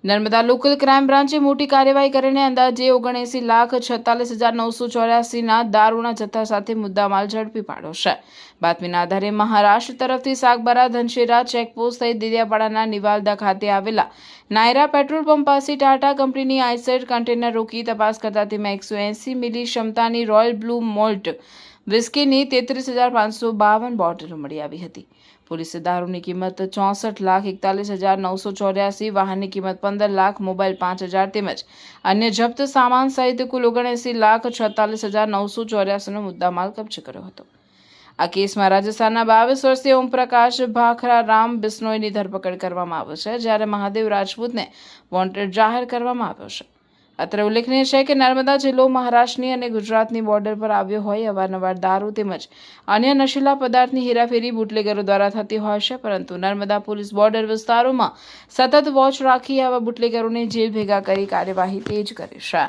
Narmada local crime બ્રાન્ચે મોટી કાર્યવાહી કરીને અંદાજે 79,46,984ના દારૂના જથ્થા સાથે મુદ્દામાલ ઝડપી પાડ્યો છે। બાતમીના આધારે મહારાષ્ટ્ર તરફથી સાગબારા ધનશેરા ચેકપોસ્ટ સહિત દેડિયાપાડાના નિવાલદા ખાતે આવેલા નાયરા પેટ્રોલ પંપ પાસે ટાટા કંપનીની આઈસેડ કન્ટેનર રોકી તપાસ કરતા તેમાં 180 મિલી ક્ષમતાની રોયલ બ્લુ મોલ્ટ વિસ્કીની 33,552 બોટલો મળી આવી હતી। પોલીસે દારૂની કિંમત 64,41,984, વાહનની કિંમત 15 લાખ, મોબાઈલ 5,000 તેમજ અન્ય જપ્ત સામાન સહિત કુલ 79,46,984નો મુદ્દામાલ કબજે કર્યો હતો। આ કેસમાં રાજસ્થાનના 22 વર્ષીય ઓમપ્રકાશ ભાખરારામ બિશ્નોઈની ધરપકડ કરવામાં આવી છે, જ્યારે મહાદેવ રાજપૂતને વોન્ટેડ જાહેર કરવામાં આવ્યો છે। અત્રે ઉલ્લેખનીય છે કે નર્મદા જિલ્લો મહારાષ્ટ્રની અને ગુજરાતની બોર્ડર પર આવ્યો હોય અવારનવાર દારૂ તેમજ અન્ય નશીલા પદાર્થની હેરાફેરી બુટલેગરો દ્વારા થતી હોય છે, પરંતુ નર્મદા પોલીસ બોર્ડર વિસ્તારોમાં સતત વોચ રાખી આવા બુટલેગરોને જેલ ભેગા કરી કાર્યવાહી તેજ કરી છે।